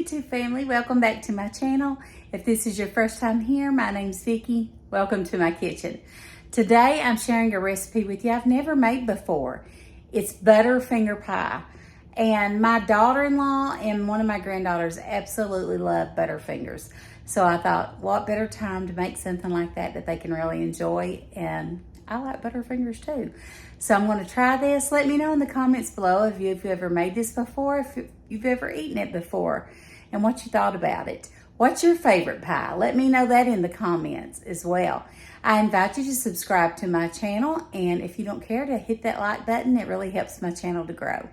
YouTube family, welcome back to my channel. If this is your first time here, my name's Vickie. Welcome to my kitchen. Today I'm sharing a recipe with you I've never made before. It's Butterfinger Pie. And my daughter-in-law and one of my granddaughters absolutely love Butterfingers. So I thought, what better time to make something like that they can really enjoy, and I like Butterfingers too. So I'm going to try this. Let me know in the comments below if you've ever made this before, if you've ever eaten it before, and what you thought about it. What's your favorite pie? Let me know that in the comments as well. I invite you to subscribe to my channel, and if you don't care, to hit that like button. It really helps my channel to grow.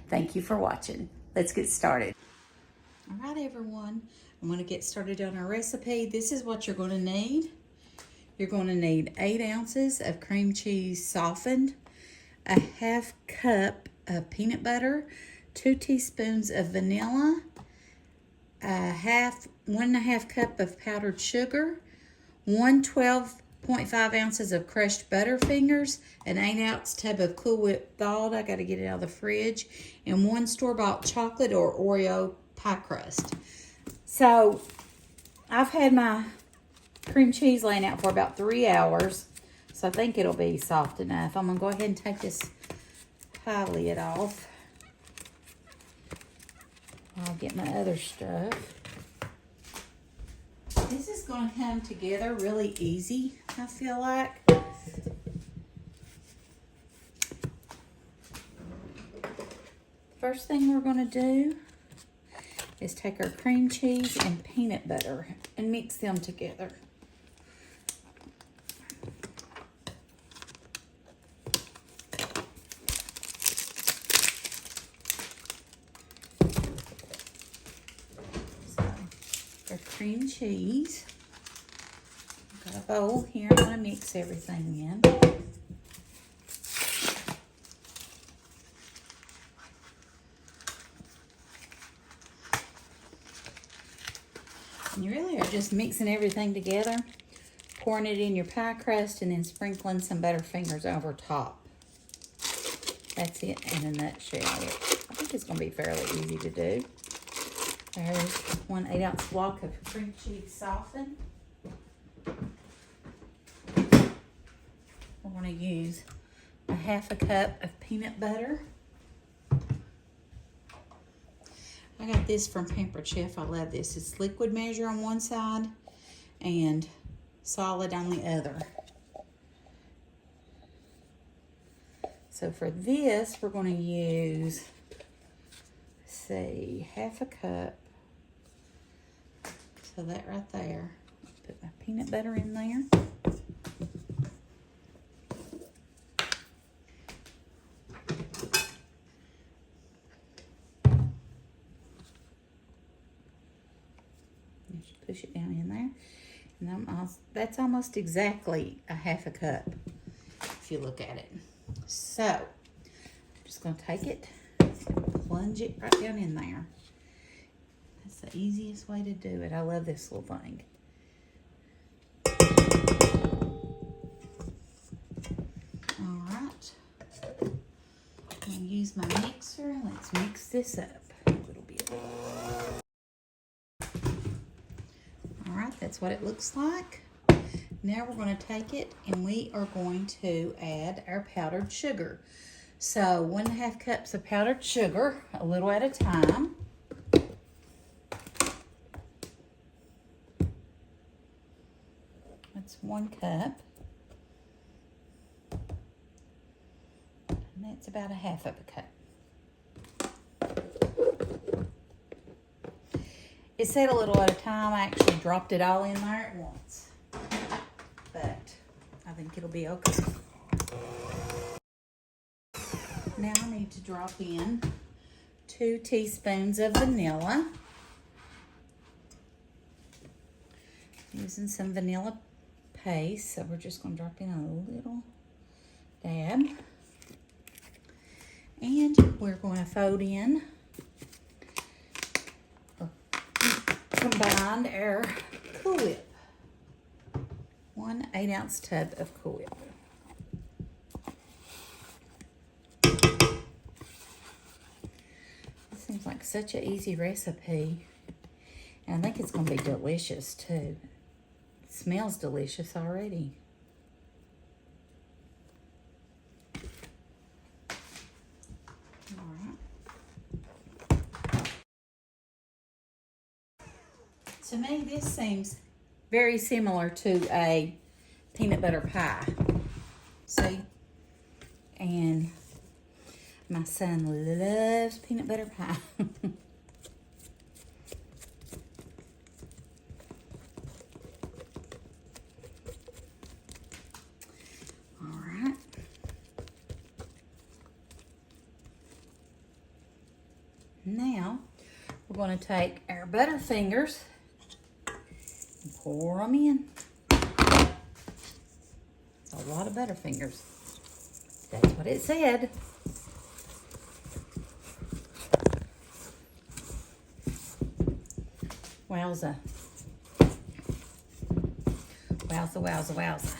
Thank you for watching. Let's get started. All right, everyone. I'm going to get started on our recipe. This is what you're going to need. You're going to need 8 ounces of cream cheese softened, a half cup of peanut butter, 2 teaspoons of vanilla, 1.5 cup of powdered sugar, 12.5 ounces of crushed Butterfingers, an 8-ounce tub of Cool Whip thawed, I got to get it out of the fridge, and 1 store-bought chocolate or Oreo pie crust. So I've had my cream cheese laying out for about 3 hours, so I think it'll be soft enough. I'm gonna go ahead and take this pie lid off. I'll get my other stuff. This is gonna come together really easy, I feel like. First thing we're gonna do is take our cream cheese and peanut butter and mix them together. Our cream cheese. I've got a bowl here. I'm going to mix everything in. And you really are just mixing everything together, pouring it in your pie crust, and then sprinkling some Butterfingers over top. That's it in a nutshell. I think it's going to be fairly easy to do. There's 1 8-ounce block of cream cheese softened. We're going to use a 1/2 cup of peanut butter. I got this from Pampered Chef. I love this. It's liquid measure on one side and solid on the other. So for this, we're going to use, let's see, 1/2 cup. So that right there. Put my peanut butter in there. Just push it down in there. And that's almost exactly a 1/2 cup if you look at it. So I'm just going to take it, plunge it right down in there. That's the easiest way to do it. I love this little thing. All right. I'm going to use my mixer and let's mix this up a little bit. All right, that's what it looks like. Now we're going to take it and we are going to add our powdered sugar. So 1.5 cups of powdered sugar, a little at a time. That's 1 cup. And that's about 1/2 of a cup. It said a little at a time. I actually dropped it all in there at once. But I think it'll be okay. Now I need to drop in 2 teaspoons of vanilla. Using some vanilla paste, so we're just going to drop in a little dab. And we're going to fold in, or combine our Cool Whip. 1 8-ounce tub of Cool Whip. It seems like such an easy recipe. And I think it's going to be delicious too. It smells delicious already. All right. To me, this seems very similar to a peanut butter pie. See? And my son loves peanut butter pie. All right. Now, we're going to take our Butterfingers and pour them in. It's a lot of Butterfingers. That's what it said. Wowza. Wowza, wowza, wowza.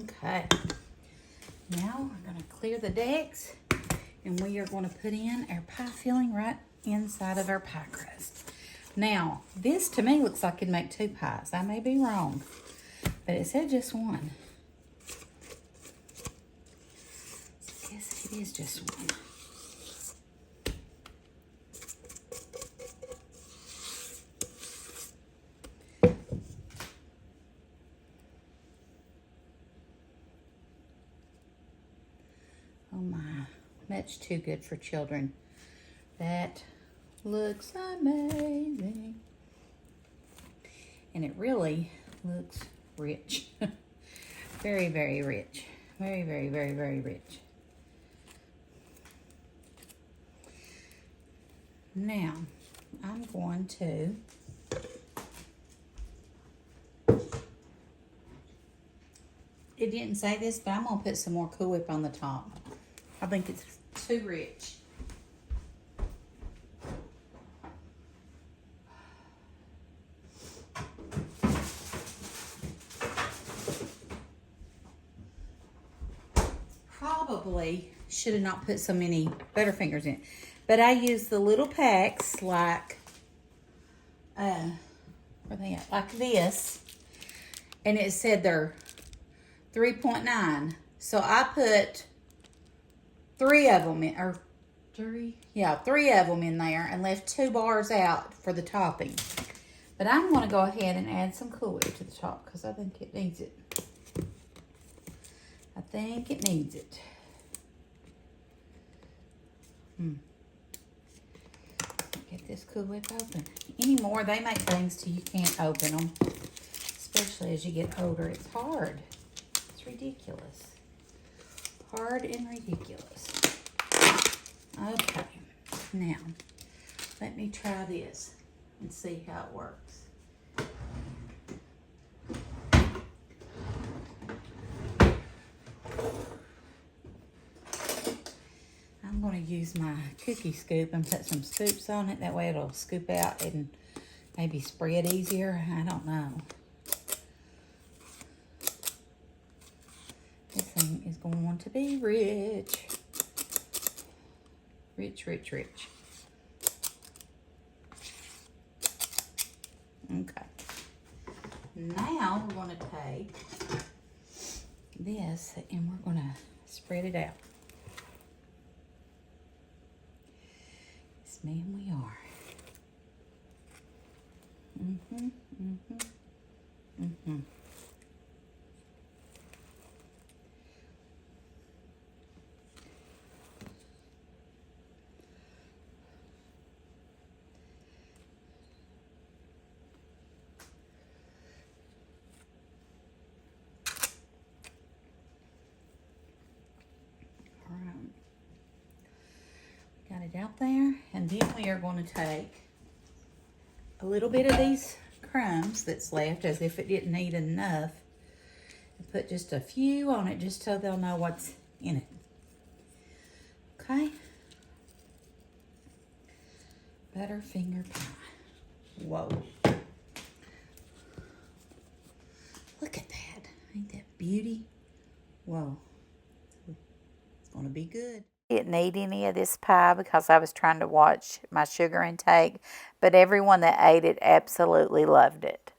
Okay, now we're going to clear the decks and we are going to put in our pie filling right inside of our pie crust. Now, this to me looks like it'd make 2 pies. I may be wrong, but it said just one. So I guess it is just one. Oh my, much too good for children. That looks amazing. And it really looks rich. Very, very rich. Very, very, very, very rich. Now, I'm going to it didn't say this, but I'm going to put some more Cool Whip on the top. I think it's too rich. Probably should have not put so many Butterfingers in. But I use the little packs like, where are they at? Like this. And it said they're 3.9. So I put 3 of them in, or 3? Yeah, 3 of them in there and left 2 bars out for the topping. But I'm going to go ahead and add some Cool Whip to the top because I think it needs it. I think it needs it. Get this Cool Whip open. Anymore, they make things till you can't open them. Especially as you get older. It's hard. It's ridiculous. Hard and ridiculous. Okay. Now, let me try this and see how it works. I'm going to use my cookie scoop and put some scoops on it. That way it'll scoop out and maybe spread easier. I don't know. This thing is going to be rich. Rich, rich, rich. Okay. Now we're going to take this and we're going to spread it out. Yes, ma'am, we are. Got it out there, and then we are going to take a little bit of these crumbs that's left, as if it didn't need enough, and put just a few on it just so they'll know what's in it. Okay. Butterfinger pie. Whoa. Look at that. Ain't that beauty? Whoa. It's going to be good. I didn't eat any of this pie because I was trying to watch my sugar intake, but everyone that ate it absolutely loved it.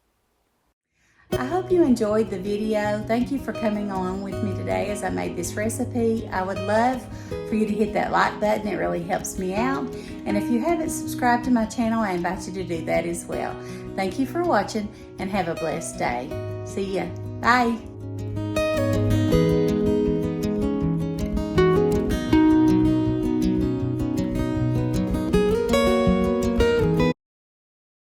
I hope you enjoyed the video. Thank you for coming along with me today as I made this recipe. I would love for you to hit that like button. It really helps me out. And if you haven't subscribed to my channel, I invite you to do that as well. Thank you for watching and have a blessed day. See ya. Bye.